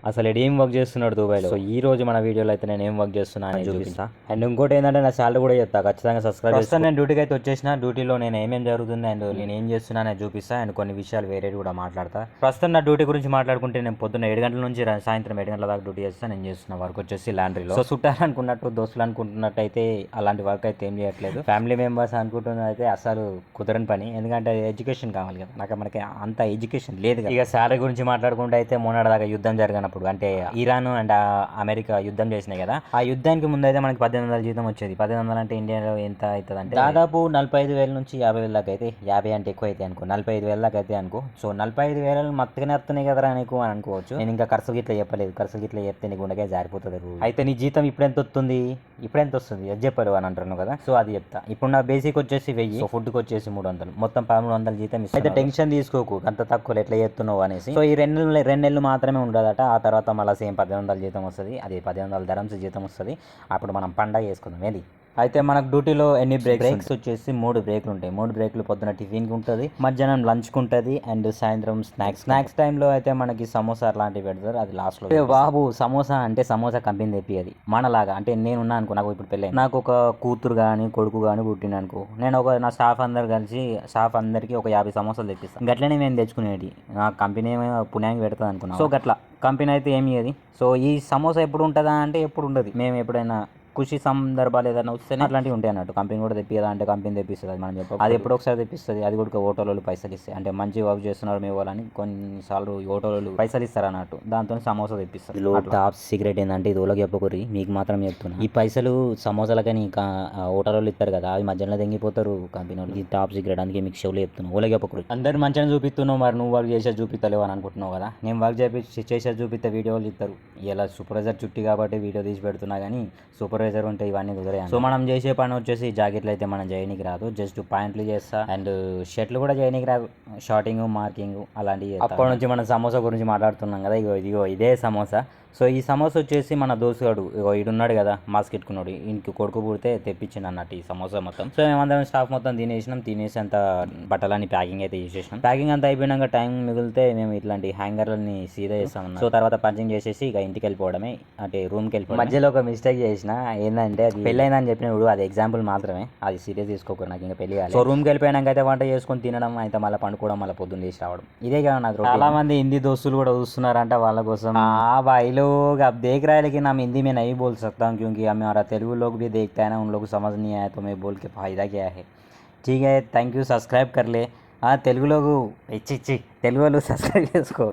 అసలు ఏం వర్క్ చేస్తున్నాడు దుబాయ్లో. సో ఈ రోజు మన వీడియోలో అయితే నేను ఏం వర్క్ చేస్తున్నా అని చూపిస్తా. అండ్ ఇంకోటి ఏంటంటే నా శాలరీ కూడా చెప్తా, ఖచ్చితంగా సబ్స్క్రైబ్ చేస్తాను. నేను డ్యూటీకి అయితే వచ్చేసిన, డ్యూటీలో నేను ఏమేం జరుగుతుంది అండ్ నేను ఏం చేస్తున్నా అని చూపిస్తా. అండ్ కొన్ని విషయాలు వేరే కూడా మాట్లాడతా. ప్రస్తుతం నా డ్యూటీ గురించి మాట్లాడుకుంటే నేను పొద్దున్న 7 గంటల నుంచి సాయంత్రం 7 గంటల దాకా డ్యూటీ చేస్తాను. నేను చేస్తున్న వర్క్ వచ్చేసి లాండ్రీలో. సో చుట్టాలు అనుకున్నట్టు దోస్తులు అనుకుంటున్నట్టు అయితే అలాంటి వర్క్ అయితే ఏం చేయట్లేదు. ఫ్యామిలీ మెంబర్స్ అనుకుంటున్నది అయితే అసలు కుదరని పని, ఎందుకంటే ఎడ్యుకేషన్ కావాలి కదా. మనకి అంత ఎడ్యుకేషన్ లేదు కదా. ఇక శాలరీ గురించి మాట్లాడుకుంటే అయితే మొన్నటిదాకా యుద్ధం జరిగినప్పుడు అంటే ఇరాన్ అండ్ అమెరికా యుద్ధం చేసినాయి కదా, ఆ యుద్ధానికి ముందు అయితే మనకి 1800 జీతం వచ్చేది. 1800 అంటే ఇండియాలో ఎంత అవుతుంది అంటే దాదాపు 45,000 నుంచి 50,000 దాకా అయితే, 50 అంటే ఎక్కువ అయితే అనుకో, 45,000 దాకా అయితే అనుకో. సో 45,000 మత్తుగానే వస్తున్నాయి కదరా నీకు అని అనుకోవచ్చు. నేను ఇంకా ఖర్చు గిట్లా చెప్పలేదు, ఖర్చు గిట్లా చెప్తే నీకు ఉండగా జారిపోతుంది. అయితే నీ జీతం ఇప్పుడు ఎంత వస్తుంది, ఇప్పుడు ఎంత వస్తుంది అది చెప్పరు అని అంటున్నాను కదా. సో అది చెప్తా. ఇప్పుడు నా బేసిక్ వచ్చేసి 1000, సో ఫుడ్కి వచ్చేసి 300, మొత్తం 1300 జీతం ఇస్తా. అయితే టెన్షన్ తీసుకోకు అంత తక్కువ ఎట్లా చేస్తున్నావు అనేసి. సో ఈ 2 నెలలు మాత్రమే ఉండదట, ఆ తర్వాత మళ్ళీ సేమ్ 1800 జీతం వస్తుంది. అది 1800 దరమ్స్ జీతం వస్తుంది. అప్పుడు మనం పండగ చేసుకుందాం ఏంది. అయితే మనకు డ్యూటీలో ఎన్ని బ్రేక్స్ వచ్చేసి 3 బ్రేక్లు ఉంటాయి. 3 బ్రేక్లు పొద్దున టిఫిన్కి ఉంటుంది, మధ్యాహ్నం లంచ్కి ఉంటుంది, అండ్ సాయంత్రం స్నాక్స్ టైంలో అయితే మనకి సమోసా అట్లాంటివి పెడతారు, అది లాస్ట్లో. బాబు సమోసా అంటే సమోసా కంపెనీ తెప్పిది మనలాగా. అంటే నేనున్నా అనుకో, నాకు ఇప్పుడు పెళ్ళి, నాకు ఒక కూతురు కానీ కొడుకు కానీ పుట్టిన అనుకో, నేను నా స్టాఫ్ అందరు కలిసి స్టాఫ్ అందరికి ఒక 50 సమోసాలు తెప్పిస్తాను. గట్లనే మేము తెచ్చుకునేది. నా కంపెనీ ఏమో పుణ్యానికి పెడుతుంది అనుకున్నాం. సో గట్లా కంపెనీ అయితే ఏమి అది. సో ఈ సమోసా ఎప్పుడు ఉంటుందా అంటే ఎప్పుడు ఉండదు. మేము ఎప్పుడైనా ఖుషి సందర్భాలు ఏదైనా వస్తేనే అట్లాంటివి ఉంటాయి అన్నట్టు. కంపెనీ కూడా తెప్పిదా అంటే కంపెనీ తెప్పిస్తుంది, అది మనం చెప్పాలి. అది ఎప్పుడో ఒకసారి తెప్పిస్తుంది, అది కూడా హోటల్లో పైసలు ఇస్తాయి. అంటే మంచి వర్క్ చేస్తున్నారు మీ వాళ్ళని కొన్నిసార్లు హోటల్లో పైసలు ఇస్తారు అన్నట్టు, దాంతో సమోసా తెప్పిస్తారు. టాప్ సీక్రెట్ ఏంటంటే ఇది ఓళ్ళకి చెప్పకూరి, మీకు మాత్రం చెప్తున్నా. ఈ పైసలు సమోసాలకని హోటల్లో ఇస్తారు కదా, అవి మధ్యలో తెంగిపోతారు కంపెనీ వాళ్ళు. ఈ టాప్ సీక్రెట్, అందుకే మీకు షోలో చెప్తున్నాను. ఓళ్ళకి చెప్పకూరి. అందరు మంచిగా చూపిస్తున్నావు, మరి నువ్వు వర్క్ చేసేది చూపిస్తలేవు అని అనుకుంటున్నావు కదా. నేను వర్క్ చేసేది చూపిస్తే వీడియోలు ఇస్తారు. ఇలా సూపర్వైజర్ చుట్టి కాబట్టి వీడియో తీసి పెడుతున్నా, కానీ సూపర్వైజర్ ఉంటే ఇవన్నీ కుదరే. సో మనం చేసే పని వచ్చేసి జాకెట్లు అయితే మనం చేయనికి రాదు, జస్ట్ పాయింట్లు చేస్తా. అండ్ షర్ట్లు కూడా చేయనికి రాదు, షార్టింగ్ మార్కింగ్ అలాంటివి. అప్పటి నుంచి మనం సమోసా గురించి మాట్లాడుతున్నాం కదా, ఇదిగో ఇదే సమోసా. సో ఈ సమోసా వచ్చేసి మన దోస్తుగాడు ఇడున్నాడు కదా, మాస్క్ పెట్టుకున్నాడు, ఇంటికి కొడుకు పుడితే తెప్పించింది అన్నట్టు ఈ సమోసా మొత్తం. సో మేమందరం స్టాఫ్ మొత్తం తినేసి అంత బట్టలని ప్యాకింగ్ అయితే చేసేసినాం. ప్యాకింగ్ అంతా అయిపోయినాక టైం మిగిలితే మేము ఇట్లాంటి హ్యాంగర్లని సీదా చేస్తాం. సో తర్వాత పంచింగ్ చేసేసి ఇక ఇంటికి వెళ్ళిపోవడమే, అంటే రూమ్కి వెళ్ళిపోవడం. మధ్యలో ఒక మిస్టేక్ చేసిన, ఏంటంటే అది పెళ్ళైందని చెప్పినప్పుడు అది ఎగ్జాంపుల్ మాత్రమే, అది సీరియస్ తీసుకోకూడదు, నాకు ఇంకా పెళ్లి కాదు. సో రూమ్కి వెళ్ళిపోయినాక అయితే వంట చేసుకొని తినడం, అయితే మళ్ళీ పండుకోవడం, మళ్ళీ పొద్దున్న లేచి రావడం, ఇదే కదా నాకు. చాలా మంది హిందీ దోస్తులు కూడా చూస్తున్నారంట, వాళ్ళ కోసం. भाई लोग अब देख रहा है, लेकिन हम हिंदी में नहीं बोल सकता हूँ क्योंकि हमारा तेलुगु लोग भी देखता है ना, उन लोग को समझ नहीं आया, तो मैं बोल के फ़ायदा क्या है. ठीक है, थैंक यू, सब्सक्राइब कर ले. हाँ तेलुगु लोग इच्ची तेलुगु लोग सब्सक्राइब చేసుకో.